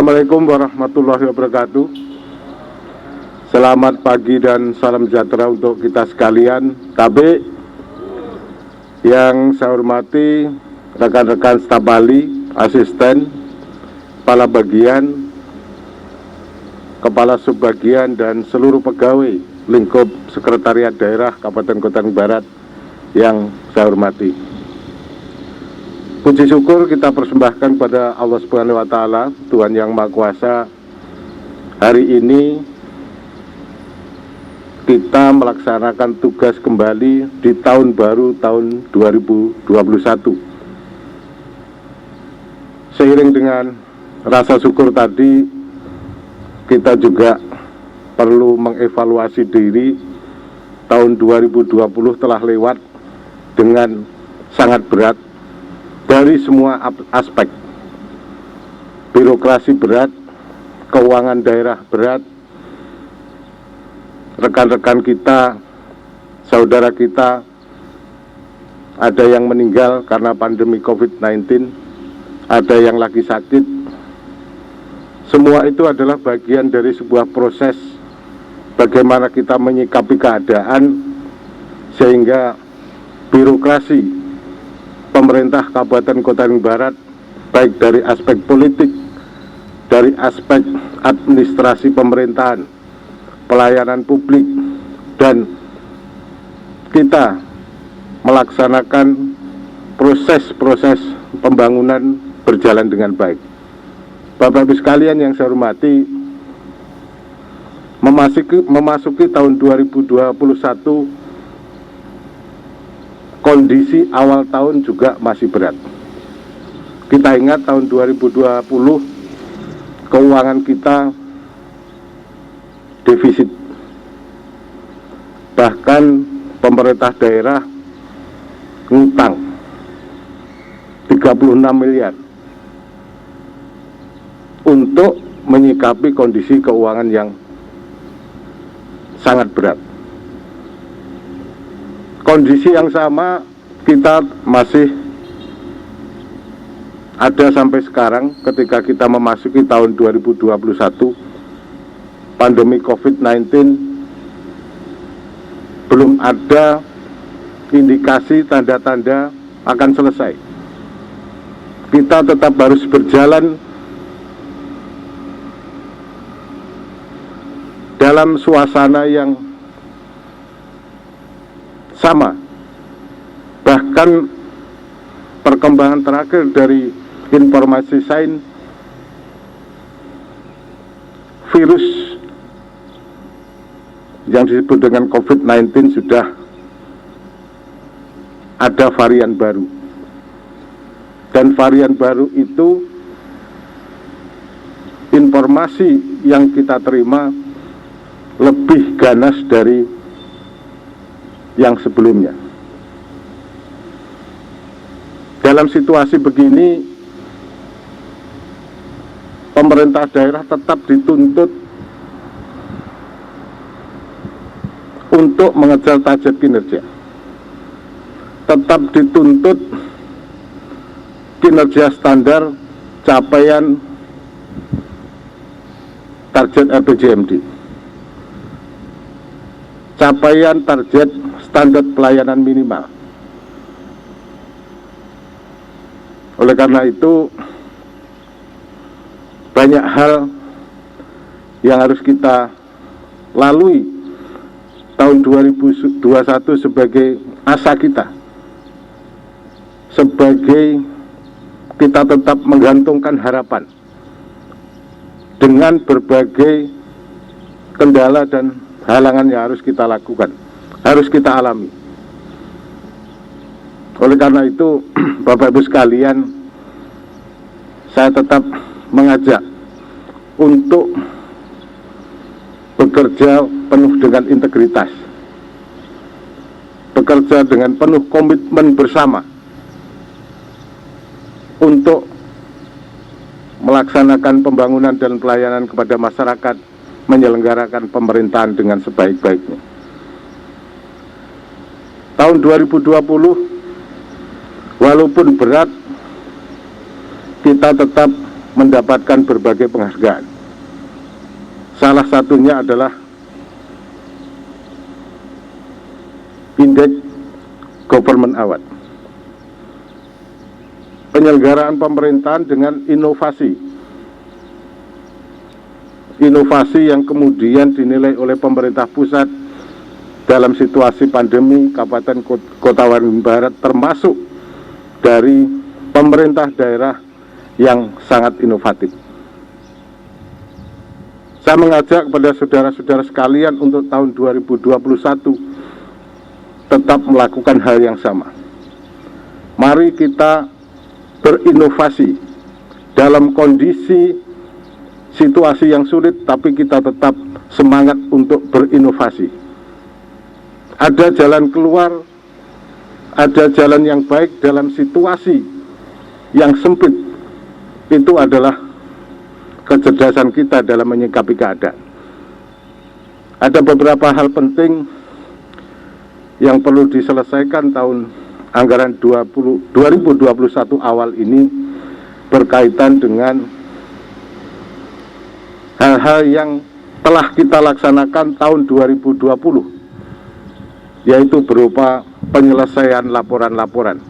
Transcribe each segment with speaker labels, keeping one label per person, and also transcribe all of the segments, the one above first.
Speaker 1: Assalamualaikum warahmatullahi wabarakatuh. Selamat pagi dan salam sejahtera untuk kita sekalian. KB yang saya hormati, rekan-rekan staf ahli, asisten, kepala bagian, kepala subbagian, dan seluruh pegawai lingkup sekretariat daerah Kabupaten Kota Barat yang saya hormati. Puji syukur kita persembahkan kepada Allah Subhanahu wa Ta'ala, Tuhan yang Maha Kuasa. Hari ini kita melaksanakan tugas kembali di tahun baru tahun 2021. Seiring dengan rasa syukur tadi, kita juga perlu mengevaluasi diri. Tahun 2020 telah lewat dengan sangat berat dari semua aspek. Birokrasi berat, keuangan daerah berat, rekan-rekan kita, saudara kita, ada yang meninggal karena pandemi COVID-19, ada yang lagi sakit. Semua itu adalah bagian dari sebuah proses bagaimana kita menyikapi keadaan sehingga birokrasi pemerintah Kabupaten Kota Barat, baik dari aspek politik, dari aspek administrasi pemerintahan, pelayanan publik, dan kita melaksanakan proses-proses pembangunan berjalan dengan baik. Bapak Ibu sekalian yang saya hormati, memasuki tahun 2021, kondisi awal tahun juga masih berat. Kita ingat tahun 2020 keuangan kita defisit. Bahkan pemerintah daerah ngutang 36 miliar untuk menyikapi kondisi keuangan yang sangat berat. Kondisi yang sama kita masih ada sampai sekarang ketika kita memasuki tahun 2021. Pandemi COVID-19 belum ada indikasi tanda-tanda akan selesai. Kita tetap harus berjalan dalam suasana yang sama. Bahkan perkembangan terakhir dari informasi sains, virus yang disebut dengan COVID-19 sudah ada varian baru. Dan varian baru itu, informasi yang kita terima lebih ganas dari yang sebelumnya. Dalam situasi begini, pemerintah daerah tetap dituntut untuk mengejar target kinerja. Tetap dituntut kinerja standar capaian target RPJMD, capaian target standar pelayanan minimal. Oleh karena itu, banyak hal yang harus kita lalui tahun 2021 sebagai asa kita, sebagai kita tetap menggantungkan harapan dengan berbagai kendala dan halangan yang harus kita lakukan, harus kita alami. Oleh karena itu, Bapak Ibu sekalian, saya tetap mengajak untuk bekerja penuh dengan integritas, bekerja dengan penuh komitmen bersama untuk melaksanakan pembangunan dan pelayanan kepada masyarakat, menyelenggarakan pemerintahan dengan sebaik-baiknya. Tahun 2020, walaupun berat, kita tetap mendapatkan berbagai penghargaan. Salah satunya adalah Indeks Government Award. Penyelenggaraan pemerintahan dengan inovasi yang kemudian dinilai oleh pemerintah pusat dalam situasi pandemi Kabupaten Kota Waringin Barat, termasuk dari pemerintah daerah yang sangat inovatif. Saya mengajak kepada saudara-saudara sekalian untuk tahun 2021 tetap melakukan hal yang sama. Mari kita berinovasi dalam kondisi situasi yang sulit, tapi kita tetap semangat untuk berinovasi. Ada jalan keluar, ada jalan yang baik dalam situasi yang sempit. Itu adalah kecerdasan kita dalam menyikapi keadaan. Ada beberapa hal penting yang perlu diselesaikan tahun anggaran 2021 awal ini berkaitan dengan hal-hal yang telah kita laksanakan tahun 2020, yaitu berupa penyelesaian laporan-laporan.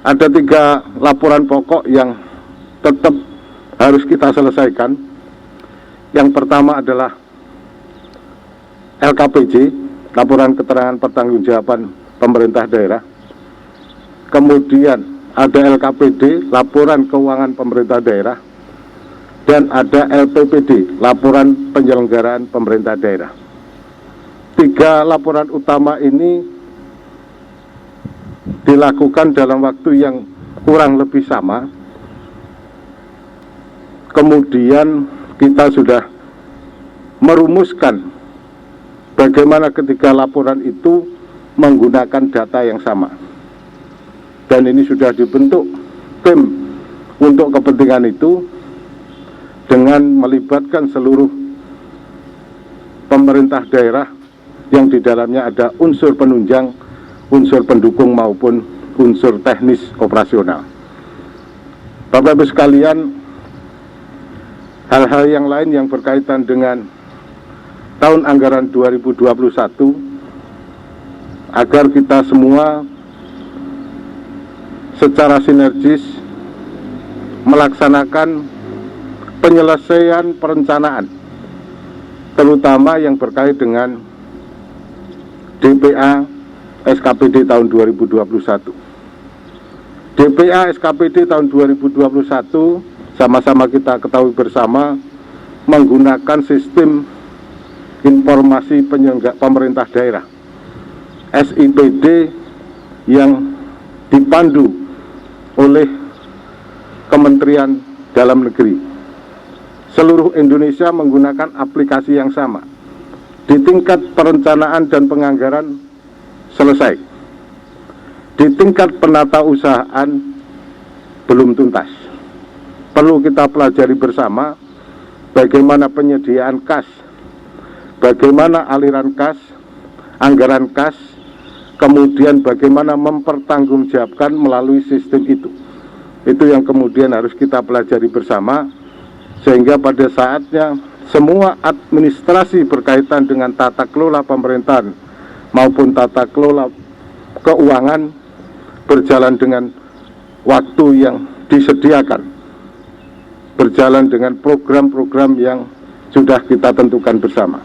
Speaker 1: Ada 3 laporan pokok yang tetap harus kita selesaikan. Yang pertama adalah LKPJ, laporan keterangan pertanggungjawaban pemerintah daerah. Kemudian ada LKPD, laporan keuangan pemerintah daerah. Dan ada LPPD, laporan penyelenggaraan pemerintah daerah. 3 laporan utama ini dilakukan dalam waktu yang kurang lebih sama. Kemudian kita sudah merumuskan bagaimana ketika laporan itu menggunakan data yang sama. Dan ini sudah dibentuk tim untuk kepentingan itu dengan melibatkan seluruh pemerintah daerah yang di dalamnya ada unsur penunjang, unsur pendukung maupun unsur teknis operasional. Bapak-Ibu sekalian, hal-hal yang lain yang berkaitan dengan tahun anggaran 2021 agar kita semua secara sinergis melaksanakan penyelesaian perencanaan, terutama yang berkait dengan DPA SKPD tahun 2021. DPA SKPD tahun 2021 sama-sama kita ketahui bersama menggunakan sistem informasi pemerintah daerah SIPD yang dipandu oleh Kementerian Dalam Negeri. Seluruh Indonesia menggunakan aplikasi yang sama. Di tingkat perencanaan dan penganggaran selesai. Di tingkat penatausahaan belum tuntas. Perlu kita pelajari bersama bagaimana penyediaan kas, bagaimana aliran kas, anggaran kas, kemudian bagaimana mempertanggungjawabkan melalui sistem itu. Itu yang kemudian harus kita pelajari bersama, sehingga pada saatnya semua administrasi berkaitan dengan tata kelola pemerintahan maupun tata kelola keuangan berjalan dengan waktu yang disediakan, berjalan dengan program-program yang sudah kita tentukan bersama.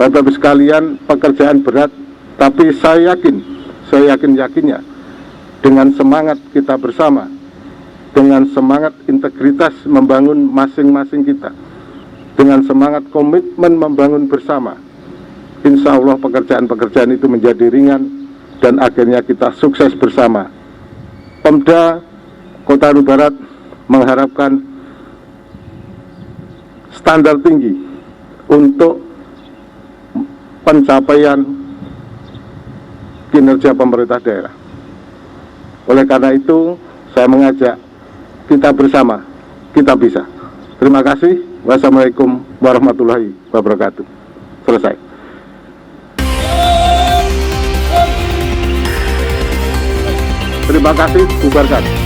Speaker 1: Bapak-Ibu sekalian, pekerjaan berat, tapi saya yakinnya dengan semangat kita bersama, dengan semangat integritas membangun masing-masing kita, dengan semangat komitmen membangun bersama, insya Allah pekerjaan-pekerjaan itu menjadi ringan dan akhirnya kita sukses bersama. Pemda Kota Waringin Barat mengharapkan standar tinggi untuk pencapaian kinerja pemerintah daerah. Oleh karena itu, saya mengajak kita bersama, kita bisa. Terima kasih. Wassalamualaikum warahmatullahi wabarakatuh. Selesai. Terima kasih, bubarkan.